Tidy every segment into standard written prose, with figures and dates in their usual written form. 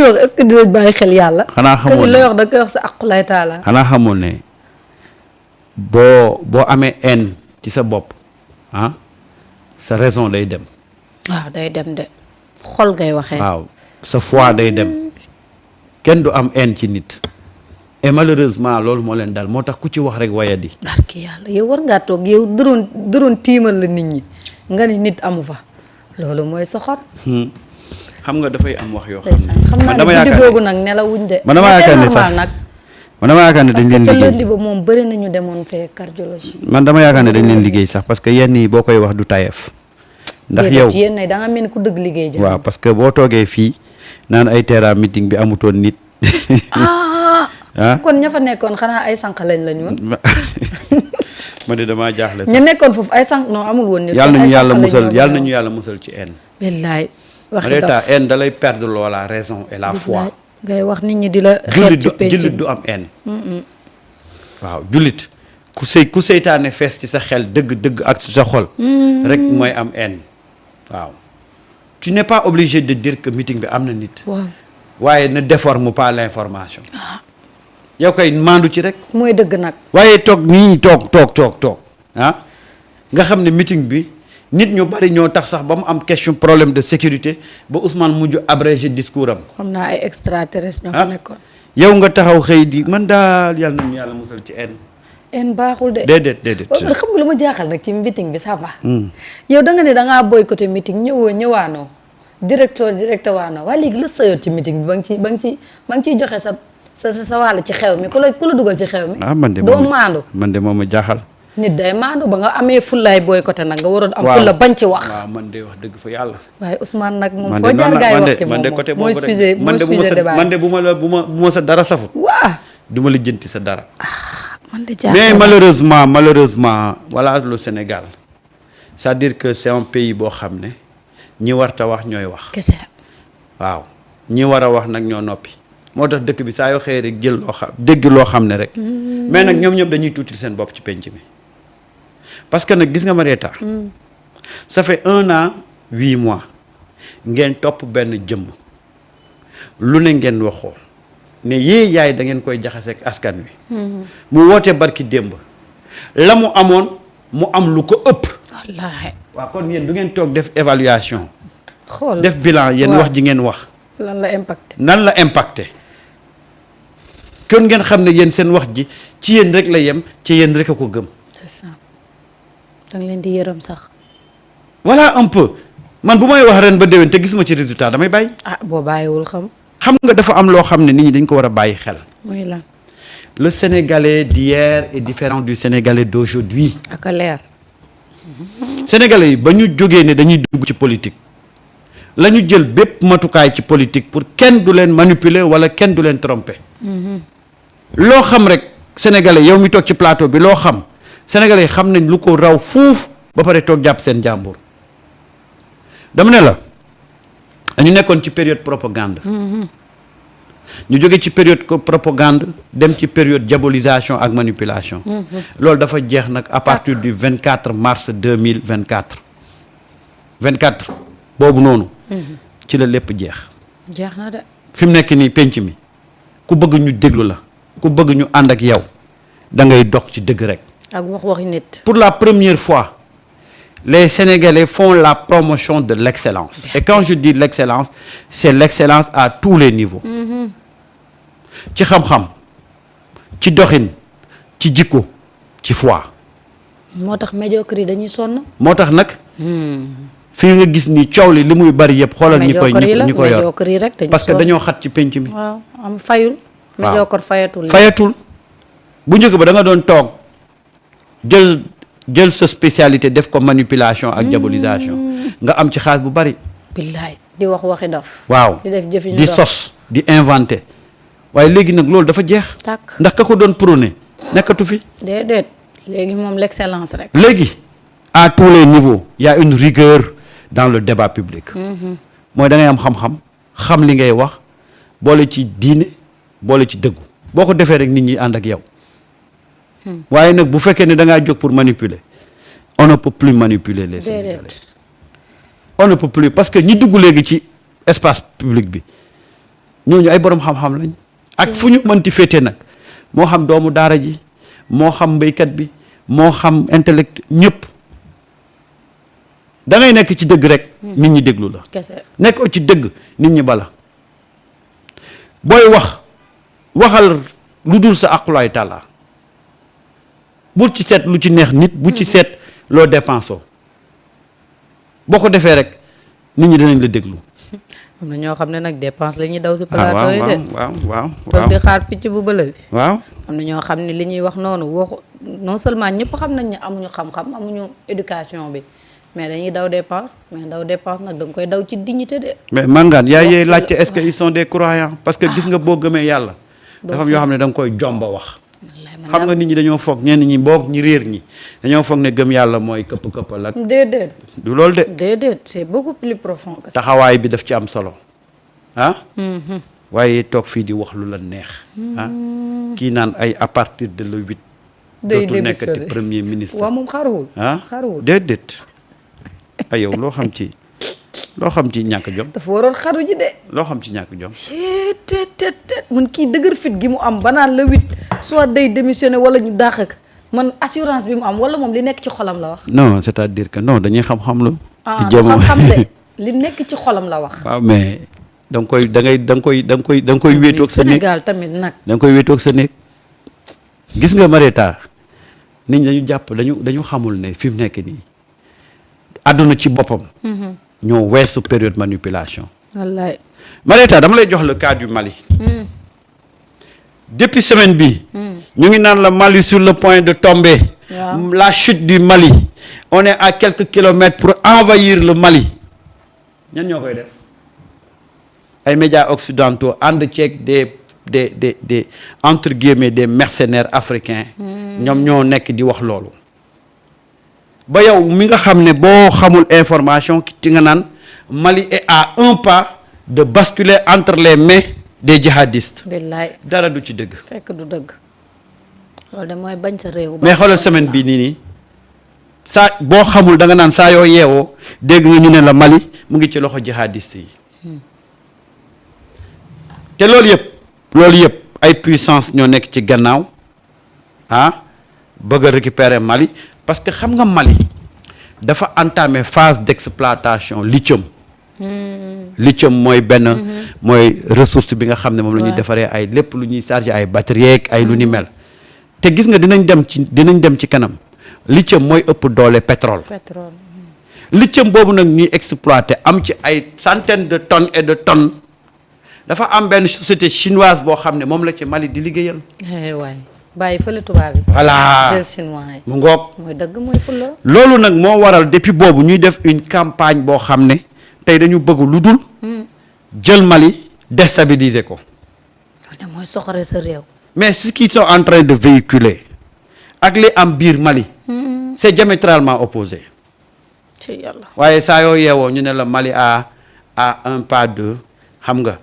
ñuy wax est-ce que dinañ bàyyi xel yàlla. xanaa xamoon ne lay wax da koy wax sa aqulay taala. xanaa xamoon ne boo amee haine ci sa bopp sa raison day dem. waaw day dem de xol ngay waxee. waaw sa foi day dem kenn du am haine ci nit. et malheureusement loolu moo leen dal moo tax ku ci wax rek wayadi. barki yàlla yow war ngaa toog yow dëroon tiimal la nit ñi nga ni nit amu fa loolu mooy soxor. xam nga dafay am wax yoo xam naa ne guddi googu nag nelawuñ de. man dama yaakaar ne sax nag. man dama yaakaar ne dañ leen liggéey parce que ca lundi ba moom bëri nañu demoon fee cardiologie. man dama yaakaar ne dañ leen liggéey sax parce que yenn yi boo koy wax du tayeef. ndax yow yéen da nga mel ni ku dëgg liggéey ja. waaw parce que boo toogee fii naan ay terrain meeting bi amutoon nit. kon ña fa nekkoon xanaa ay sànq lañ la ñu woon. ma de damaa jaaxle sax. ña nekkoon foofu ay sànq non amul woon. yàlla nañu yàlla musal yàlla nañu yàlla musal ci haine. billaay wax dëgg yàlla haine da lay perdre loo la raison et la foi. ngay wax nit ñi di la. xeeb ci penc jullit du am haine. waaw jullit ku seytaane fees ci sa xel dëgg ak ci sa xol. rek mooy am haine. waaw tu n'es pas obligé de dire que meeting bi am na nit. waaw waaye ne déforme pas l'information. yow koy maandu ci rek. mooy dëgg nag. waaye toog nii toog nga xam ne meeting bi nit ñu bari ñoo tax sax ba mu am question problème de sécurité ba Ousmane mujj abrégé discours am. xam naa ay extraterrestres ñoo fa nekkoon. yow nga taxaw xëy di man daal yàlla nañu yàlla musal ci haine. haine baaxul de. déedéet. xam nga lu ma jaaxal nag ci meeting bi ça va. yow da nga ne da ngaa boycotté meeting ñëwaanoo directeur waanoo waaye léegi la sëyoon ci meeting bi ba nga ciy joxe sa wàll ci xew mi ku la dugal ci xew mi. man de doo maandu. man de moom ma jaaxal. nit day maandu ba nga amee fullaay boycotté nag nga waroon am. fulla bañ ci wax. waaw man de wax dëgg fa yàlla. waaye Ousmane nag moom foo jaar gaay wax ci moom mooy sujet débat man de bu ma sa dara safut. waaw du ma la jënti sa dara. man de jaaxal mais malheureusement voilà le Sénégal c'est-à-dire que c'est un pays boo xam ne ñi warta wax ñooy wax. kese. waaw ñi war a wax nag ñoo noppi. moo tax dëkk bi saa yoo xëyee rek jël loo xam dégg loo xam ne rek. mais nag ñoom ñëpp dañuy tuuti seen bopp ci penc mi. parce que nag gis nga Marieta. ça fait 1 an 8 mois ngeen topp benn jëmm lu ne ngeen waxoo ne yaay da ngeen koy jaxase ak askan wi. mu woote barki démb la mu amoon mu am lu ko ëpp. wallaahi. waaw kon yéen du ngeen toog def évaluation. xool def bilan yéen wax ji ngeen wax. lan la impacté. nan la impacté kon ngeen xam ne yéen seen wax ji ci yéen rek la yem ci yéen rek a ko gëm. c'est ça da nga leen di yërëm sax. voilà un peu man bu may wax ren ba déwén te gisuma ci résultat damay bàyyi. boo bàyyiwul xam. xam nga dafa am loo xam ne nit ñi dañ ko war a bàyyi xel. muy lan. le Sénégalais d'hier est différent du Sénégalais d'aujourd'hui. ak a leer. Sénégalais yi ba ñu jógee ne dañuy dugg ci politique la ñu jël bépp matukaay ci politique pour kenn du leen manipuler wala kenn du leen tromper. loo xam rek Sénégalais yow mi toog ci plateau bi loo xam Sénégalais yi xam nañ lu ko raw fuuf ba pare toog jàpp seen jàmbur. dama ne la ñu nekkoon ci période propagande. ñu jóge ci période propagande dem ci période diabolisation ak manipulation. loolu dafa jeex nag à partir du 24 mars 2024. 24 boobu noonu. ci la lépp jeex. jeex na de. fi mu nekk nii penc mi ku bëgg ñu déglu la ku bëgg ñu ànd ak yow da ngay dox ci dëgg rek. ak waxi nit. pour la première fois les Sénégalais font la promotion de l'excellence. Et quand je dis l'excellence c'est l'excellence à tous les niveaux. ci xam-xam ci doxin ci jikko ci foi. moo tax médiocre dañuy sonn. moo tax nag. fii nga gis ni coow li muy bari yëpp xoolal ñi koy yor parce que dañoo xat ci penc mi. waaw am fayul. waaw médiocre fayatul. fayatul bu njëkk ba da nga doon toog jël sa spécialité def ko manipulation ak diabolisation nga am ci xaalis bu bari. billaay di wax waxi dof. waaw di def jëf di sos di inventé waaye léegi nag loolu dafa jeex. tàkk ndax ka ko doon prôné nekkatu fi. déedéet léegi moom l'excellence rek. léegi à tous les niveaux il y a une rigueur dans le débat public. mooy da ngay am xam-xam xam li ngay wax boole ci diine boole ci dëggu boo ko defee rek nit ñi ànd ak yow. waaye nag bu fekkee ne da ngaa jóg pour manipuler on ne peut plus manipuler les Sénégalais. on ne peut plus parce que ñi dugg léegi ci espace public bi ñooñu ay borom xam-xam lañ. ak fu ñu mënti féete nag moo xam doomu daara ji moo xam mbéykat bi moo xam intellect ñëpp da ngay nekk ci dëgg rek. nit ñi déglu la. kese nekkoo ci dëgg nit ñi bala booy waxal lu dul sa aqulaay tàlla bul ci seet lu ci neex nit bu ci seet loo dépensoo boo ko defee rek nit ñi danañ la déglu. am na ñoo xam ne nag dépense la ñuy daw si plateau yi de. waaw toog di xaar picc bu bële bi. waaw am na ñoo xam ne li ñuy wax noonu waxu non seulement ñëpp xam nañ ne amuñu xam-xam amuñu éducation bi mais dañuy daw dépense mais daw dépense nag da nga koy daw ci dignité de. mais Mangane yaa yee laajte est-ce que ils sont des croyants parce que gis nga boo gëmee yàlla. dafa am yoo xam ne da nga koy jomba wax. xam nga nit ñi dañoo foog ñenn ñi boog ñi réer ñi dañoo foog ne gëm yàlla mooy këpp-këppal ak. déedéet. du loolu de. déedéet c'est beaucoup plus profond que ça. taxawaay bi daf ci am solo ah. waaye toog fii di wax lu la neex. ah kii naan ay à partir de le 8. day dootul nekkati premier ministre. waaw moom xaruwul. ah xaruwul déedéet. ay yow loo xam ci ñàkk jom. dafa waroon xaru ji de. loo xam ci ñàkk jom. tet man kii dëgër fit gi mu am ba naan le 8 soit day démissionné wala ñu dàq ak man assurance bi mu am wala moom li nekk ci xolam la wax. non c'est-à-dire que non dañuy xam-xam lu. di xam-xam de li nekk ci xolam la wax. waaw mais da nga koy wéetoog sa néeg Sénégal tamit nag. da nga koy wéetoog sa néeg gis nga Marieta nit ñi dañu jàpp dañu xamul ne fi mu nekk nii àdduna ci boppam. ñoo weesu période manipulation. wallaay. Marieta dama lay jox le cas du Mali. depuis semaine bi ñu ngi naan la Mali sur le point de tomber. waaw. La chute du Mali. On est à quelques kilomètres pour envahir le Mali. ñan ñoo koy def ay médias occidentaux ànd ceeg des entre guillemets des mercenaires africains. ñoom ñoo nekk di wax loolu. ba yow mi nga xam ne boo xamul information ci nga naan Mali est à un pas de basculer entre les mains des djihadistes. billaay dara du ci dëgg. fekk du dëgg. loolu de mooy bañ sa réew. mais xoolal semaine bii nii saa boo xamul da nga naan saa yoo yeewoo dégg nga ñu ne la Mali mu ngi ci loxo jihadiste yi. te loolu yëpp ay puissance ñoo nekk ci gannaaw bëgg a récupérer Mali parce que xam nga Mali dafa entamé phase d'exploitation lithium. lithium mooy mooy ressource bi nga xam ne moom la ñuy defaree ay lépp lu ñuy charger ay batterie ay lu ni mel. te gis nga dinañ dem ci kanam lithium mooy ëpp doole pétrole. lithium boobu nag ñuy exploiter am ci ay centaines de tonnes et de tonnes dafa am benn société chinoise boo xam ne moom la ci Mali di liggéeyal. waay bàyyi fële tubaab yi. voilà jël chinois yi. mu ngoog. mooy dëgg mooy fulla. loolu nag moo waral depuis boobu ñuy def une campagne boo xam ne tey dañu bëgg lu dul. jël Mali déstabiliser ko. loolu mooy soxore sa réew. mais ce qu'ils sont en train de véhiculer ak li am biir Mali. c'est diamétralement opposé. ci yàlla. waaye saa yoo yeewoo ñu ne la Mali à un pas de xam nga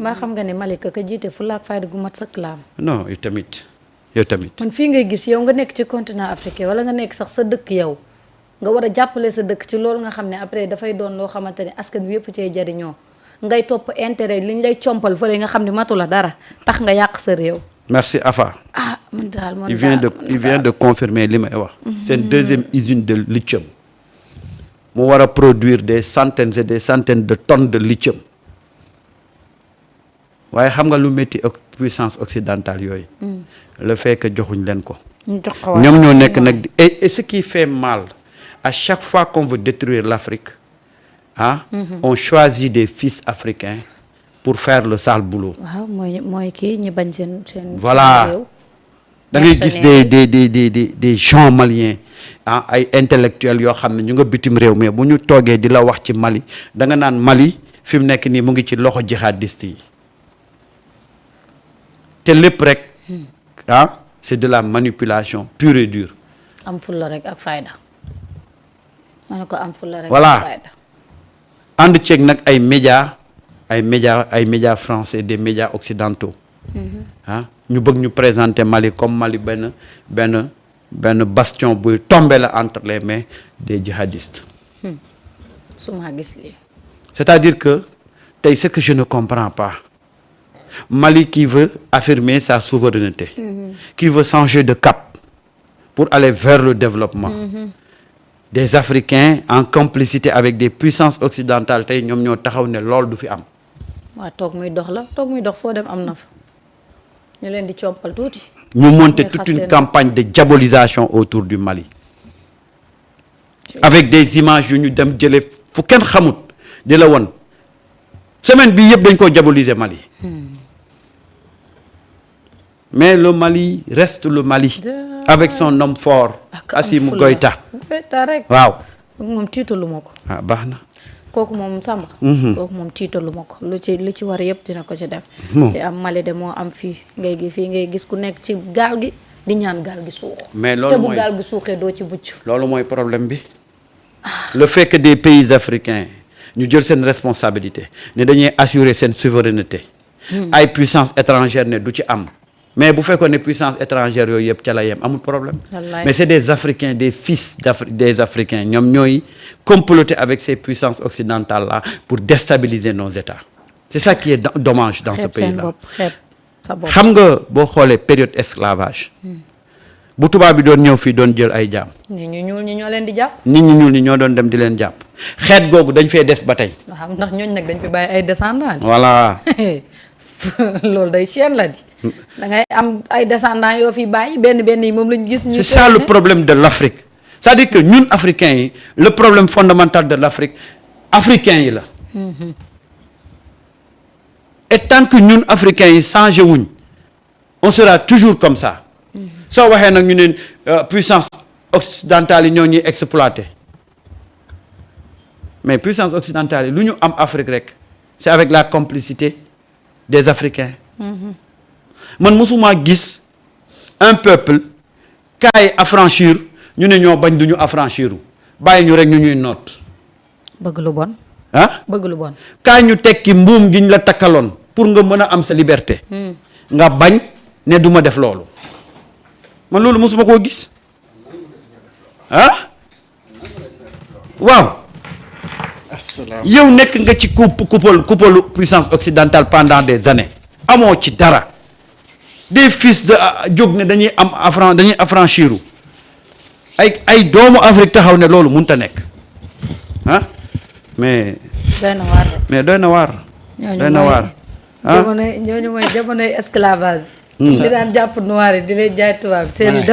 maa xam nga ne Mali ka jiite fulla ak fayda gu mat sëkk la am. non yow tamit. man fii ngay gis yow nga nekk ci continent africain wala nga nekk sax sa dëkk yow nga war a jàppale sa dëkk ci loolu nga xam ne après dafay doon loo xamante ne askan wi yëpp cee jariñoo ngay topp intérêt li ñu lay compal fële nga xam ne matu la dara tax nga yàq sa réew. merci Afa. man daal il vient de confirmer li may wax. c'est une deuxième usine de lithium. mu war a produire des centaines et des centaines de tonnes de lithium. waaye xam nga lu métti puissance occidentale yooyu. le fait que joxuñ leen ko. ñoom ñoo nekk nag et ce qui fait mal à chaque fois qu'on veut détruire l'Afrique on choisit des fils africains pour faire le sale boulot. waaw mooy kii ñi bañ seen voilà da ngay gis des gens maliens ay intellectuels yoo xam ne ñu nga bitim réew mais bu ñu toogee di la wax ci Mali da nga naan Mali fi mu nekk nii mu ngi ci loxo jihadiste yi. te lépp rek c'est de la manipulation pure et dure. am fulla rek ak fayda. ma ne ko am fulla rek voilà ak fayda. ànd ceeg nag ay médias français des médias occidentaux. ñu bëgg ñu présenter Mali comme Mali benn bastion buy tomber la entre les mains des djihadistes. su ma gis lii. c'est-à-dire que tey ce que je ne comprends pas Mali qui veut affirmer sa souveraineté, qui veut changer de cap pour aller vers le développement. Des Africains en complicité avec des puissances occidentales tey ñoom ñoo taxaw ne lool du fi am. waaw toog muy dox la toog muy dox foo dem am na fa ñu leen di compal tuuti. ñu monter toute une campagne de diabolisation autour du Mali. avec des images yu ñu dem jëlee fu kenn xamut di la won semaine bi yëpp dañ ko diaboliser Mali. mais le Mali reste le Mali. avec son homme fort. Assimi Goïta. waaw. moom tiitalu ma ko. ah baax na. kooku moom Samba. kooku moom tiitalu ma ko lu ci war yëpp dina ko ci def. te am Mali de moo am fii ngay gis ku nekk ci gaal gi di ñaan gaal gi suux. mais loolu mooy te bu gaal gi suuxee doo ci mucc. loolu mooy problème bi. le fait que des pays africains ñu jël seen responsabilité ne dañuy assurer seen souveraineté. ay puissance étrangère ne du ci am. mais bu fekkoon ne puissance étrangère yooyu yëpp ca la yem amul problème. mais c'est des Africains des fils des Africains ñoom ñooy comploter avec ces puissances occidentales là pour déstabiliser nos États. c'est ça qui est dommage dans ce pays là. xam nga boo xoolee période esclavage. bu tubaab bi doon ñëw fii doon jël ay jaam. nit ñu ñuul ñi ñoo leen di jàpp. nit ñu ñuul ñi ñoo doon dem di leen jàpp. xeet googu dañ fee des ba tey. ndax ñooñu nag dañ fi bàyyi ay descendants. voilà. loolu day chaîne la di. da ngay am ay descendants yoo fi bàyyi benn yi moom lañu gis. c'est ça le problème de l'Afrique c'est-à-dire que ñun africains yi le problème fondamental de l'Afrique africains yi la. et tant que ñun africains yi changé wuñ on sera toujours comme ça. soo waxee nag ñu ne puissance occidentale yi ñoo ñuy exploité mais puissance occidentale yi lu ñu am Afrique rek c'est avec la complicité des Africains. man mosuma gis un peuple kaay affranchir ñu ne ñoo bañ duñu affranchiru bàyyi ñu rek ñu ñuy noot. bëgg lu bon. ah bëgg lu bon. kaay ñu tekki mbuum gi ñu la takkaloon pour nga mën a am sa liberté. nga bañ ne duma def loolu. man loolu mosuma koo gis ah waaw. yow nekk nga ci coupole puissance occidentale pendant des années amoo ci dara des fils de jóg ne dañuy affranchiru ay doomu Afrique taxaw ne loolu mënut a nekk ah mais. doy na waar ñooñu mooy jamonoy esclavage. di daan jàpp noir yi di leen jaay tubaab seen